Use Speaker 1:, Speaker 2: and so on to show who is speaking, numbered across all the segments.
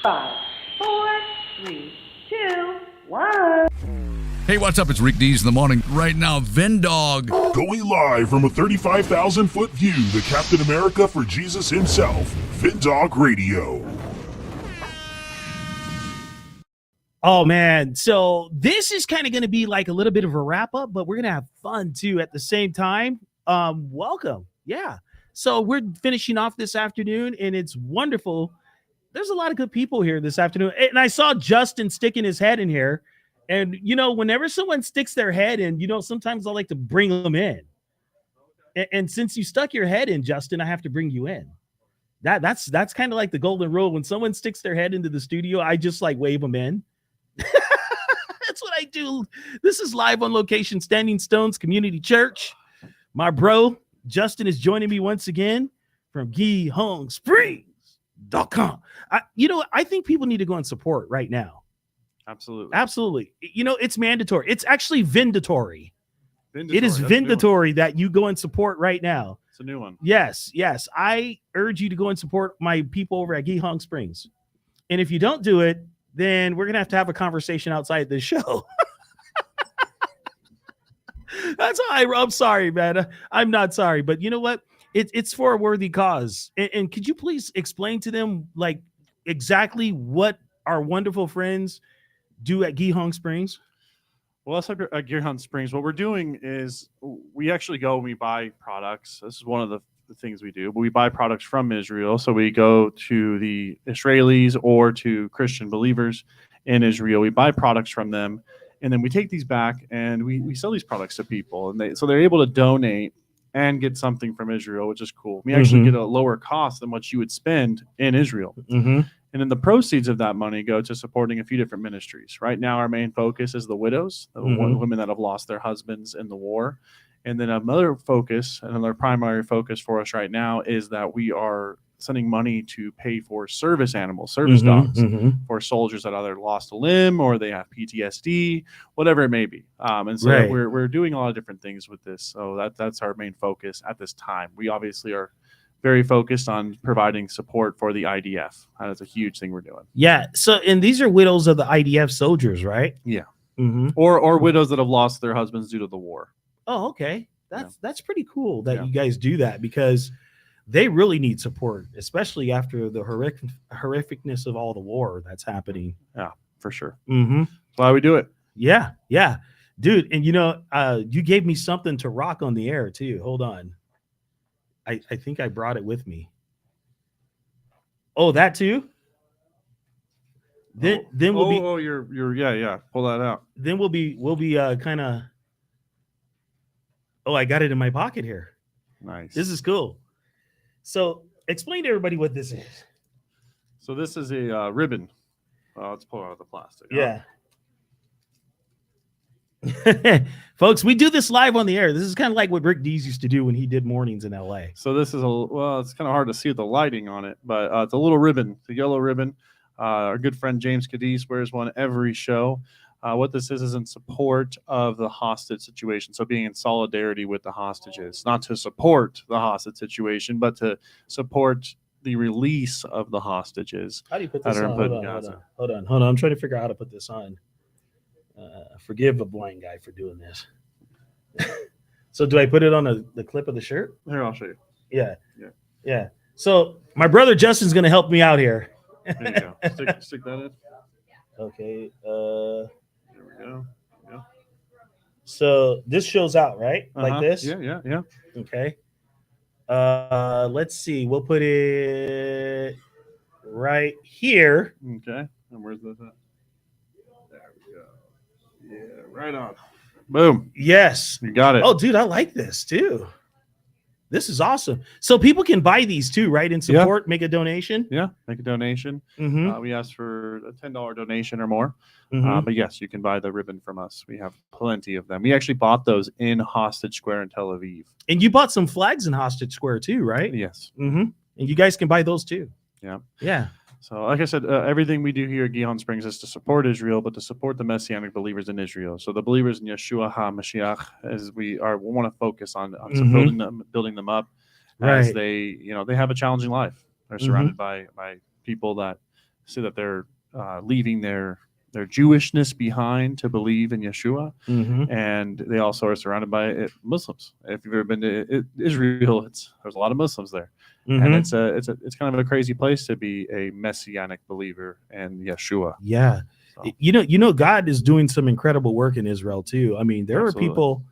Speaker 1: 5, 4, 3, 2, 1.
Speaker 2: Hey, what's up? It's Rick Dees in the morning. Right now, Vindog.
Speaker 3: Going live from a 35,000-foot view, the Captain America for Jesus himself, vinndoggradio.
Speaker 4: Oh, man. So this is kind of going to be like a little bit of a wrap-up, but we're going to have fun, too, at the same time. Welcome. Yeah. So we're finishing off this afternoon, and it's wonderful. There's a lot of good people here this afternoon. And I saw Justin sticking his head in here. And, you know, whenever someone sticks their head in, you know, sometimes I like to bring them in. And since you stuck your head in, Justin, I have to bring you in. That's kind of like the golden rule. When someone sticks their head into the studio, I just like wave them in. That's what I do. This is live on location, Standing Stones Community Church. My bro, Justin, is joining me once again from vinndoggradio.com. I think people need to go and support right now. Absolutely. You know, it's mandatory. It's actually vindatory. It is vindatory that you go and support right now.
Speaker 5: It's a new one.
Speaker 4: Yes. I urge you to go and support my people over at Gihon Springs. And if you don't do it, then we're going to have a conversation outside this show. That's why I'm sorry, man. I'm not sorry. But you know what? It's for a worthy cause. And could you please explain to them, like, exactly what our wonderful friends do at Gihon Springs?
Speaker 5: Well, let's look at Gihon Springs. What we're doing is we actually go and we buy products. This is one of the things we do. But we buy products from Israel. So we go to the Israelis or to Christian believers in Israel. We buy products from them. And then we take these back and we sell these products to people. And they're able to donate and get something from Israel, which is cool. We actually get a lower cost than what you would spend in Israel. And then the proceeds of that money go to supporting a few different ministries. Right now, our main focus is the widows, the women that have lost their husbands in the war. And then another primary focus for us right now is that we are sending money to pay for service animals, service dogs for soldiers that either lost a limb or they have PTSD, whatever it may be. And so we're doing a lot of different things with this. So that's our main focus at this time. We obviously are very focused on providing support for the IDF. That's a huge thing we're doing.
Speaker 4: Yeah. So, and these are widows of the IDF soldiers, right?
Speaker 5: Yeah. Or widows that have lost their husbands due to the war.
Speaker 4: Oh, okay. That's pretty cool that you guys do that, because they really need support, especially after the horrificness of all the war that's happening.
Speaker 5: Yeah, for sure. That's why we do it.
Speaker 4: Yeah. Dude, and you know, you gave me something to rock on the air too. Hold on. I think I brought it with me. Oh, that too? Then we'll be
Speaker 5: pull that out.
Speaker 4: Then we'll be kind of. Oh, I got it in my pocket here.
Speaker 5: Nice.
Speaker 4: This is cool. So explain to everybody what this is.
Speaker 5: So this is a ribbon. Let's pull out the plastic.
Speaker 4: Yeah. Folks, we do this live on the air. This is kind of like what Rick Dees used to do when he did mornings in LA.
Speaker 5: So this is it's kind of hard to see the lighting on it, but it's a little ribbon. It's a yellow ribbon. Our good friend James Cadiz wears one every show. What this is in support of the hostage situation. So being in solidarity with the hostages, not to support the hostage situation, but to support the release of the hostages.
Speaker 4: How do you put this on? Hold on. I'm trying to figure out how to put this on. Forgive a blind guy for doing this. So do I put it on the clip of the shirt?
Speaker 5: Here, I'll show you.
Speaker 4: Yeah. So my brother Justin's going to help me out here.
Speaker 5: There you go. Stick that in.
Speaker 4: Okay.
Speaker 5: There we go. Yeah.
Speaker 4: So this shows out, right? Like this?
Speaker 5: Yeah.
Speaker 4: Okay. Let's see. We'll put it right here.
Speaker 5: Okay. And where's this at? There we go. Yeah, right on. Boom.
Speaker 4: Yes.
Speaker 5: You got it.
Speaker 4: Oh, dude, I like this too. This is awesome. So people can buy these too, right? And support, make a donation.
Speaker 5: Yeah, make a donation. We ask for a $10 donation or more. But yes, you can buy the ribbon from us. We have plenty of them. We actually bought those in Hostage Square in Tel Aviv.
Speaker 4: And you bought some flags in Hostage Square too, right?
Speaker 5: Yes.
Speaker 4: And you guys can buy those too.
Speaker 5: Yeah. So like I said, everything we do here at Gihon Springs is to support Israel, but to support the Messianic believers in Israel. So the believers in Yeshua HaMashiach, as we want to focus on building them up as they have a challenging life. They're surrounded by people that say that they're leaving their Jewishness behind to believe in Yeshua, and they also are surrounded by Muslims. If you've ever been to Israel, there's a lot of Muslims there, and it's kind of a crazy place to be a messianic believer in Yeshua.
Speaker 4: Yeah,
Speaker 5: So.
Speaker 4: you know, God is doing some incredible work in Israel too. I mean, there are people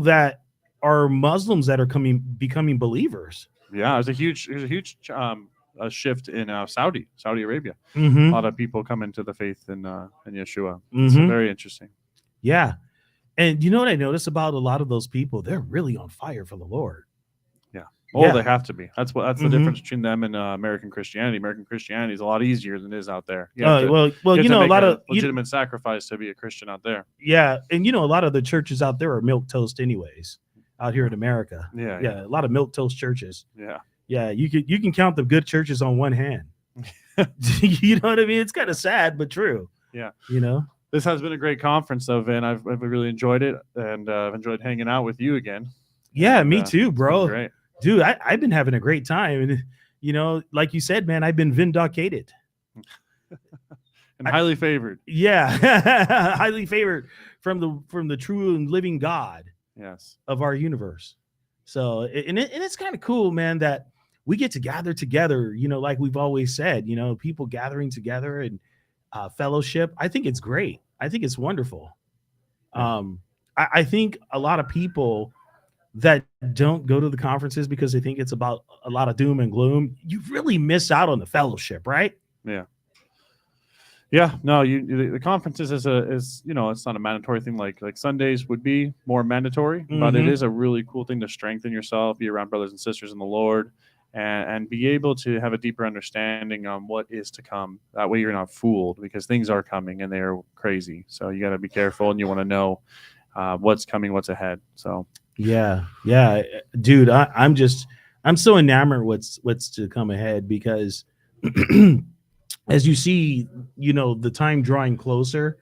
Speaker 4: that are Muslims that are becoming believers.
Speaker 5: Yeah, there's a huge a shift in Saudi Arabia. A lot of people come into the faith in Yeshua. It's very interesting.
Speaker 4: Yeah, and you know what I notice about a lot of those people? They're really on fire for the Lord.
Speaker 5: Yeah. Oh, they have to be. That's the difference between them and American Christianity. American Christianity is a lot easier than it is out there. You know, a lot of legitimate sacrifice to be a Christian out there.
Speaker 4: Yeah, and you know, a lot of the churches out there are milk toast, anyways. Out here in America, yeah, a lot of milk toast churches. Yeah, you can count the good churches on one hand. You know what I mean? It's kind of sad, but true.
Speaker 5: Yeah,
Speaker 4: you know.
Speaker 5: This has been a great conference, though, Vin. I've really enjoyed it, and I've enjoyed hanging out with you again.
Speaker 4: Yeah, me too, bro.
Speaker 5: Great.
Speaker 4: Dude, I've been having a great time, and you know, like you said, man, I've been vinndoggrated.
Speaker 5: And highly favored.
Speaker 4: Yeah, highly favored from the true and living God.
Speaker 5: Yes. Of
Speaker 4: our universe. So, and it's kind of cool, man, that we get to gather together, you know, like we've always said, you know, people gathering together and fellowship. I think it's great. I think it's wonderful. I think a lot of people that don't go to the conferences because they think it's about a lot of doom and gloom, you really miss out on the fellowship, right?
Speaker 5: Yeah. Yeah, no, the conferences is you know, it's not a mandatory thing like Sundays would be more mandatory, but it is a really cool thing to strengthen yourself, be around brothers and sisters in the Lord, and be able to have a deeper understanding on what is to come. That way you're not fooled, because things are coming and they're crazy. So you got to be careful, and you want to know what's coming, what's ahead. So
Speaker 4: yeah, dude, I'm so enamored what's to come ahead, because as you see, you know, the time drawing closer,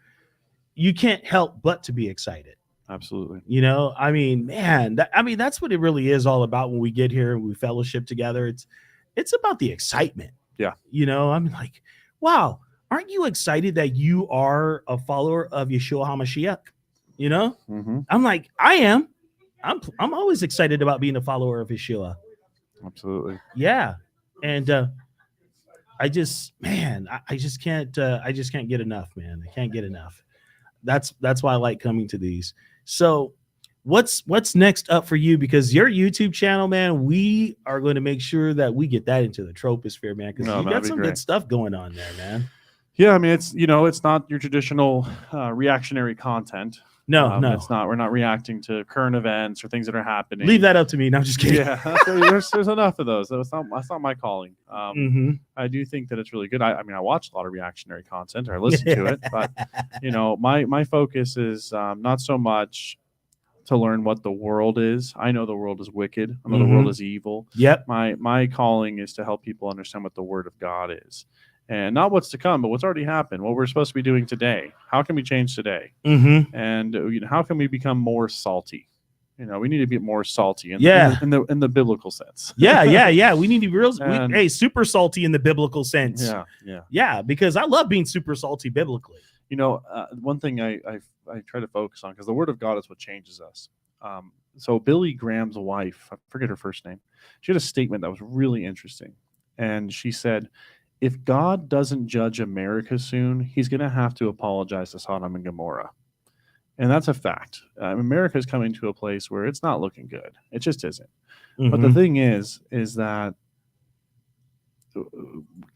Speaker 4: you can't help but to be excited.
Speaker 5: Absolutely.
Speaker 4: You know, I mean, man, that's what it really is all about when we get here and we fellowship together. It's about the excitement.
Speaker 5: Yeah.
Speaker 4: You know, I'm like, wow, aren't you excited that you are a follower of Yeshua HaMashiach? You know, I'm like, I am. I'm always excited about being a follower of Yeshua.
Speaker 5: Absolutely.
Speaker 4: Yeah. And I just can't get enough, man. I can't get enough. That's why I like coming to these. So what's next up for you? Because your YouTube channel, man, we are going to make sure that we get that into the troposphere, man, because you got some good stuff going on there, man.
Speaker 5: Yeah, I mean, it's not your traditional reactionary content.
Speaker 4: No,
Speaker 5: it's not. We're not reacting to current events or things that are happening.
Speaker 4: Leave that up to me. No, I'm just kidding.
Speaker 5: Yeah, there's enough of those. That's not my calling. I do think that it's really good. I mean, I watch a lot of reactionary content, or I listen to it, but you know, my focus is not so much to learn what the world is. I know the world is wicked. I know the world is evil.
Speaker 4: Yep.
Speaker 5: My calling is to help people understand what the Word of God is. And not what's to come, but what's already happened, what we're supposed to be doing today. How can we change today? And you know, how can we become more salty? You know, we need to be more salty in the biblical sense.
Speaker 4: Yeah. We need to be super salty in the biblical sense. Yeah, because I love being super salty biblically.
Speaker 5: You know, one thing I try to focus on, because the Word of God is what changes us. So Billy Graham's wife, I forget her first name, she had a statement that was really interesting. And she said, if God doesn't judge America soon, he's going to have to apologize to Sodom and Gomorrah. And that's a fact. America is coming to a place where it's not looking good. It just isn't. But the thing is that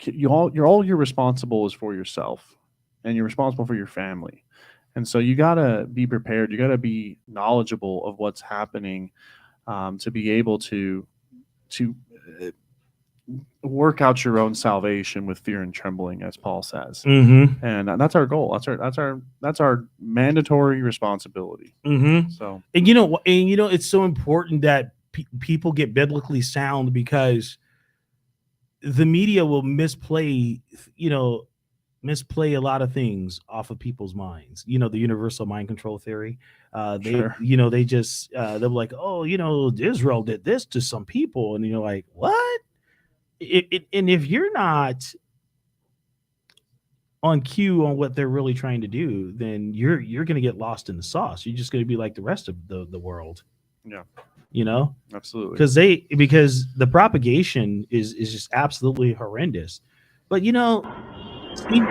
Speaker 5: you're responsible is for yourself, and you're responsible for your family. And so you got to be prepared. You got to be knowledgeable of what's happening to be able to work out your own salvation with fear and trembling, as Paul says. And that's our goal. That's our mandatory responsibility. So,
Speaker 4: and you know, it's so important that people get biblically sound, because the media will misplay a lot of things off of people's minds. You know, the universal mind control theory. They just they're like, oh, you know, Israel did this to some people, and you're like, what? And if you're not on cue on what they're really trying to do, then you're going to get lost in the sauce. You're just going to be like the rest of the world.
Speaker 5: Yeah,
Speaker 4: You know,
Speaker 5: absolutely.
Speaker 4: because the propagation is just absolutely horrendous. But you know, Steve,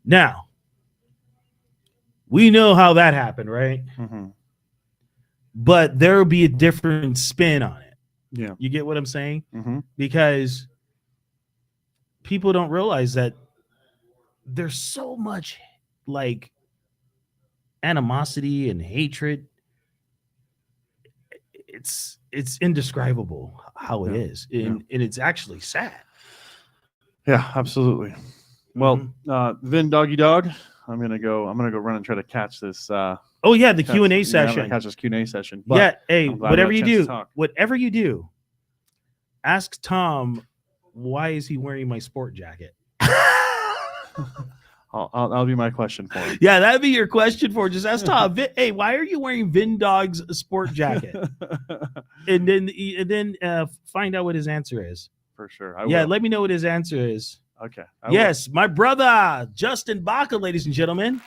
Speaker 4: now we know how that happened, right?
Speaker 5: Mm-hmm.
Speaker 4: But there will be a different spin on it.
Speaker 5: Yeah.
Speaker 4: You get what I'm saying?
Speaker 5: Mm-hmm.
Speaker 4: Because people don't realize that there's so much like animosity and hatred. It's indescribable how it is, and it's actually sad.
Speaker 5: Yeah, absolutely. Well,
Speaker 4: Mm-hmm.
Speaker 5: Vin Doggy Dog, I'm gonna go run and try to catch this.
Speaker 4: Oh yeah, the
Speaker 5: catch-
Speaker 4: Q&A
Speaker 5: I'm
Speaker 4: session.
Speaker 5: gonna catch this Q&A session.
Speaker 4: Yeah, hey,
Speaker 5: I'm glad we
Speaker 4: whatever
Speaker 5: had a
Speaker 4: you
Speaker 5: chance to
Speaker 4: do,
Speaker 5: talk.
Speaker 4: whatever you do, ask Tom why is he wearing my sport jacket.
Speaker 5: I'll be my question for him.
Speaker 4: Yeah, that'd be your question for just ask Tom. Hey, why are you wearing Vin Dog's sport jacket? and then find out what his answer is.
Speaker 5: For sure.
Speaker 4: Yeah,
Speaker 5: will.
Speaker 4: let me know what his answer is.
Speaker 5: Okay.
Speaker 4: Yes, my brother Justin Baca, ladies and gentlemen.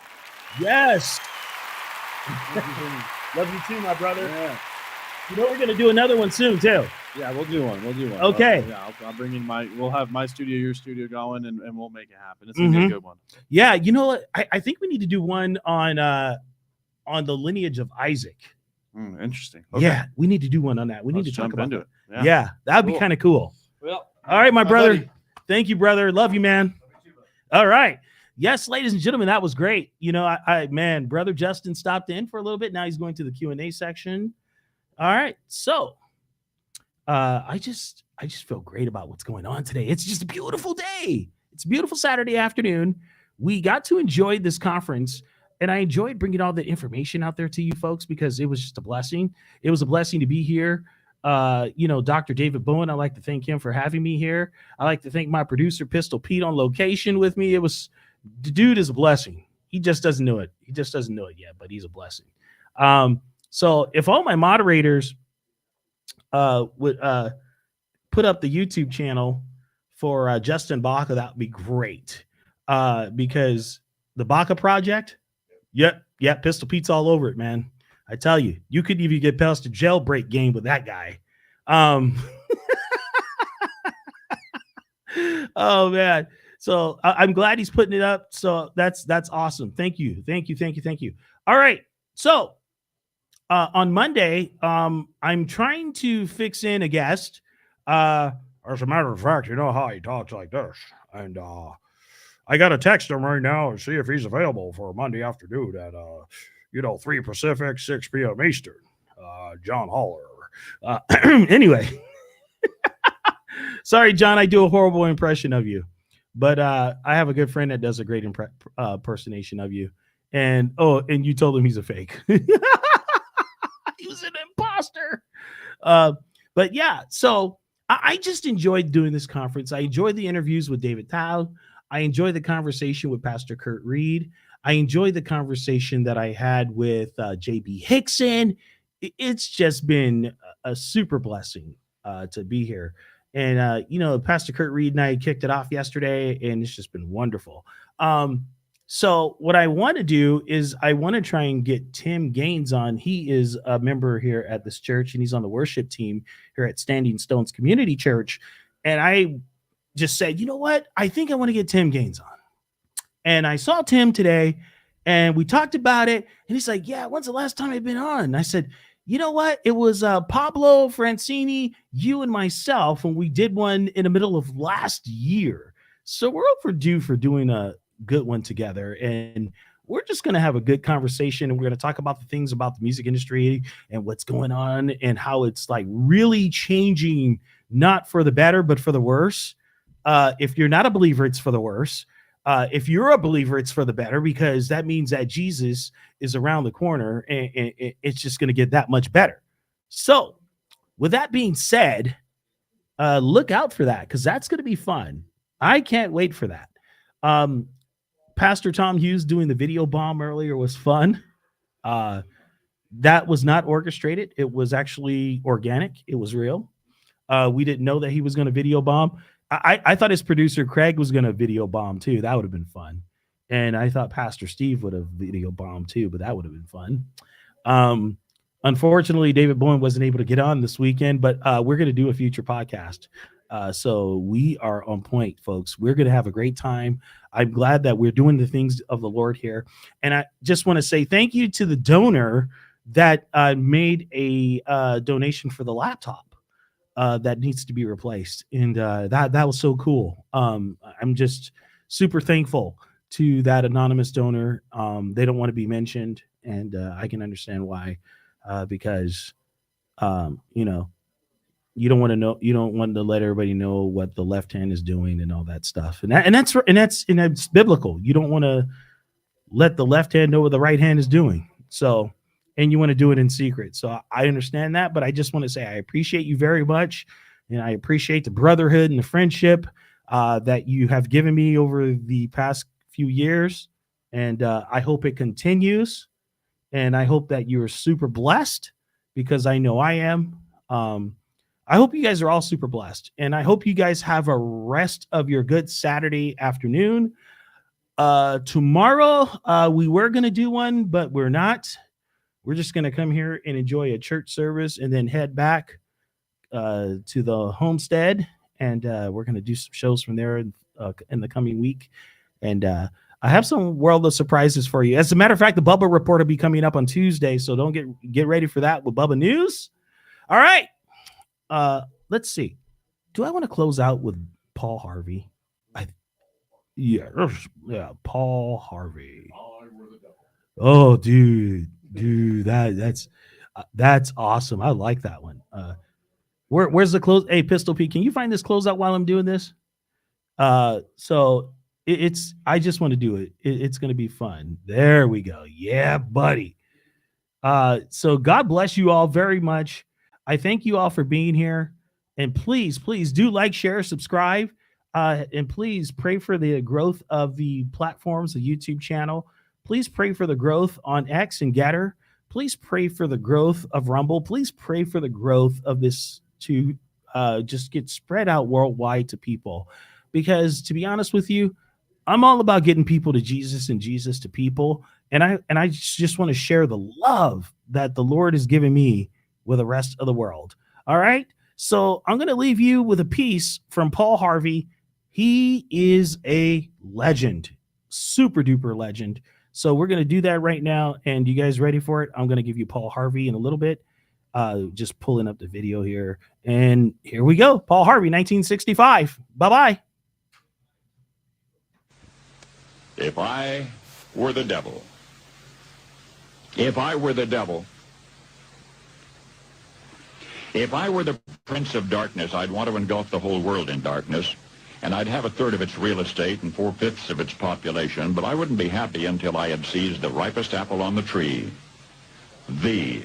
Speaker 4: Yes. Love you too, my brother.
Speaker 5: Yeah.
Speaker 4: You know we're gonna do another one soon too.
Speaker 5: Yeah, we'll do one.
Speaker 4: Okay.
Speaker 5: I'll bring in we'll have my studio, your studio going, and we'll make it happen. It's gonna be a good one.
Speaker 4: Yeah, you know what? I think we need to do one on the lineage of Isaac.
Speaker 5: Interesting. Okay.
Speaker 4: Yeah, we need to do one on that. We need to talk
Speaker 5: jump
Speaker 4: about
Speaker 5: into
Speaker 4: that.
Speaker 5: it.
Speaker 4: Yeah, that'd be kind of cool.
Speaker 5: Well,
Speaker 4: all right, my brother.
Speaker 5: buddy.
Speaker 4: Thank you, brother. Love you, man. All right. Yes, ladies and gentlemen, that was great. You know, man, brother Justin stopped in for a little bit. Now he's going to the Q&A section. All right. So I just feel great about what's going on today. It's just a beautiful day. It's a beautiful Saturday afternoon. We got to enjoy this conference, and I enjoyed bringing all the information out there to you folks because it was just a blessing. It was a blessing to be here. You know, Dr. David Bowen, I'd like to thank him for having me here. I'd like to thank my producer, Pistol Pete, on location with me. The dude is a blessing. He just doesn't know it. He just doesn't know it yet, but he's a blessing. So if all my moderators would put up the YouTube channel for Justin Baca, that would be great. Because the Baca Project, yep, Pistol Pete's all over it, man. I tell you, you could even get past a jailbreak game with that guy. Oh man. So I'm glad he's putting it up. So that's awesome. Thank you. All right. So on Monday, I'm trying to fix in a guest. As a matter of fact, you know how he talks like this. And I got to text him right now and see if he's available for Monday afternoon at 3 Pacific, 6 p.m. Eastern. John Holler. Anyway. Sorry, John, I do a horrible impression of you. But I have a good friend that does a great impersonation of you. And you told him he's a fake. He was an imposter. But yeah, so I just enjoyed doing this conference. I enjoyed the interviews with David Tao. I enjoyed the conversation with Pastor Kurt Reed. I enjoyed the conversation that I had with JB Hickson. It's just been a super blessing to be here. And, Pastor Kurt Reed and I kicked it off yesterday, and it's just been wonderful. So what I want to do is I want to try and get Tim Gaines on. He is a member here at this church, and he's on the worship team here at Standing Stones Community Church. And I just said, you know what? I think I want to get Tim Gaines on. And I saw Tim today, and we talked about it. And he's like, yeah, when's the last time I've been on? And I said, you know what? It was Pablo, Francini, you, and myself, and we did one in the middle of last year. So we're overdue for doing a good one together. And we're just going to have a good conversation, and we're going to talk about the things about the music industry and what's going on and how it's like really changing, not for the better, but for the worse. If you're not a believer, it's for the worse. If you're a believer, it's for the better, because that means that Jesus is around the corner, and it's just going to get that much better. So with that being said, look out for that, because that's going to be fun. I can't wait for that. Pastor Tom Hughes doing the video bomb earlier was fun. That was not orchestrated. It was actually organic. It was real. We didn't know that he was going to video bomb. I thought his producer Craig was going to video bomb too. That would have been fun. And I thought Pastor Steve would have video bombed too, but that would have been fun. Unfortunately, David Bowen wasn't able to get on this weekend, but we're going to do a future podcast. So we are on point, folks. We're going to have a great time. I'm glad that we're doing the things of the Lord here. And I just want to say thank you to the donor that made a donation for the laptop that needs to be replaced. And that was so cool. I'm just super thankful to that anonymous donor. They don't want to be mentioned, and I can understand why, because you don't want to know, you don't want to let everybody know what the left hand is doing and all that stuff. And that's biblical. You don't want to let the left hand know what the right hand is doing. So, and you want to do it in secret. So I understand that, but I just want to say I appreciate you very much, and I appreciate the brotherhood and the friendship that you have given me over the past few years. And I hope it continues. And I hope that you're super blessed, because I know I am. I hope you guys are all super blessed, and I hope you guys have a rest of your good Saturday afternoon. Tomorrow, we were going to do one, but we're not. We're just going to come here and enjoy a church service and then head back to the homestead. And we're going to do some shows from there in the coming week. And I have some world of surprises for you. As a matter of fact, the Bubba Report will be coming up on Tuesday, so don't get ready for that with Bubba News. All right. Let's see. Do I want to close out with Paul Harvey? Yeah, Paul Harvey. Oh, dude, that's awesome. I like that one. Where's the close? Hey, Pistol Pete, can you find this closeout while I'm doing this? So it's I just want to do it. It's going to be fun. There we go. Yeah, buddy. So God bless you all very much. I thank you all for being here, and please do like, share, subscribe, and please pray for the growth of the platforms, the YouTube channel. Please pray for the growth on X and Getter. Please pray for the growth of Rumble. Please pray for the growth of this to just get spread out worldwide to people, because to be honest with you, I'm all about getting people to Jesus and Jesus to people, and I just want to share the love that the Lord has given me with the rest of the world. All right. So I'm going to leave you with a piece from Paul Harvey. He is a legend, super duper legend. So we're going to do that right now. And you guys ready for it? I'm going to give you Paul Harvey in a little bit. Just pulling up the video here. And here we go. Paul Harvey, 1965. Bye-bye.
Speaker 6: If I were the devil, if I were the devil, if I were the prince of darkness, I'd want to engulf the whole world in darkness, and I'd have 1/3 of its real estate and 4/5 of its population, but I wouldn't be happy until I had seized the ripest apple on the tree, thee.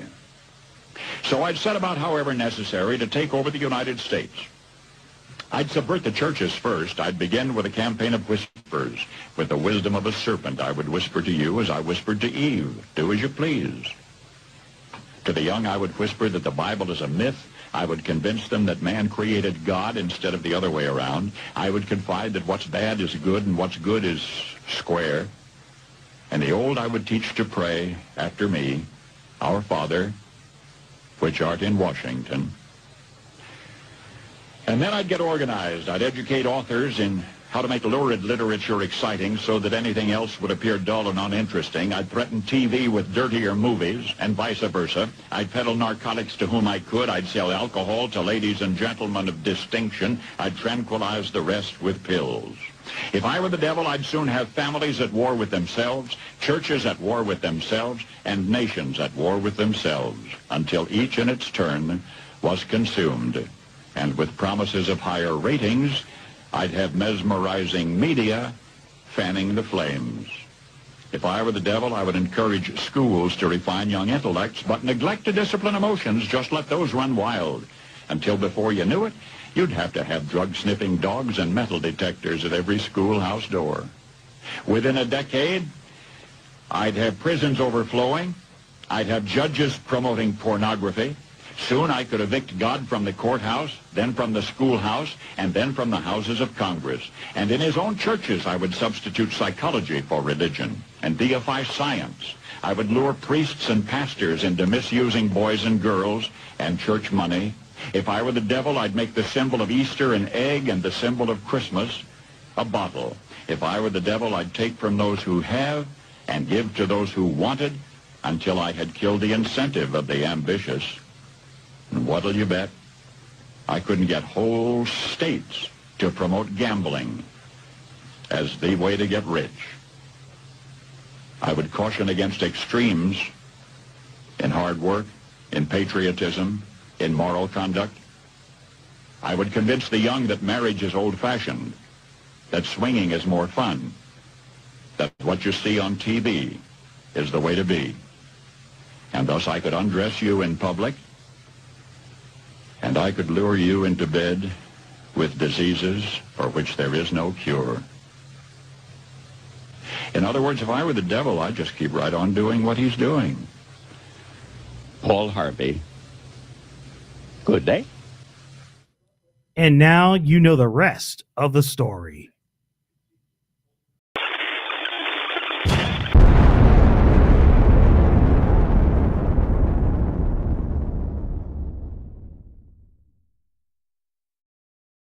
Speaker 6: So I'd set about, however necessary, to take over the United States. I'd subvert the churches first. I'd begin with a campaign of whispers. With the wisdom of a serpent, I would whisper to you as I whispered to Eve, do as you please. To the young, I would whisper that the Bible is a myth. I would convince them that man created God instead of the other way around. I would confide that what's bad is good and what's good is square. And the old I would teach to pray after me, Our Father, which art in Washington. And then I'd get organized. I'd educate authors in how to make lurid literature exciting so that anything else would appear dull and uninteresting. I'd threaten TV with dirtier movies and vice versa. I'd peddle narcotics to whom I could. I'd sell alcohol to ladies and gentlemen of distinction. I'd tranquilize the rest with pills. If I were the devil, I'd soon have families at war with themselves, churches at war with themselves, and nations at war with themselves, until each in its turn was consumed. And with promises of higher ratings, I'd have mesmerizing media fanning the flames. If I were the devil, I would encourage schools to refine young intellects, but neglect to discipline emotions. Just let those run wild. Until before you knew it, you'd have to have drug-sniffing dogs and metal detectors at every schoolhouse door. Within a decade, I'd have prisons overflowing, I'd have judges promoting pornography. Soon I could evict God from the courthouse, then from the schoolhouse, and then from the houses of Congress. And in his own churches, I would substitute psychology for religion and deify science. I would lure priests and pastors into misusing boys and girls and church money. If I were the devil, I'd make the symbol of Easter an egg and the symbol of Christmas a bottle. If I were the devil, I'd take from those who have and give to those who wanted until I had killed the incentive of the ambitious. And what'll you bet? I couldn't get whole states to promote gambling as the way to get rich. I would caution against extremes in hard work, in patriotism, in moral conduct. I would convince the young that marriage is old-fashioned, that swinging is more fun, that what you see on TV is the way to be. And thus I could undress you in public, and I could lure you into bed with diseases for which there is no cure. In other words, if I were the devil, I'd just keep right on doing what he's doing. Paul Harvey. Good day.
Speaker 4: And now you know the rest of the story.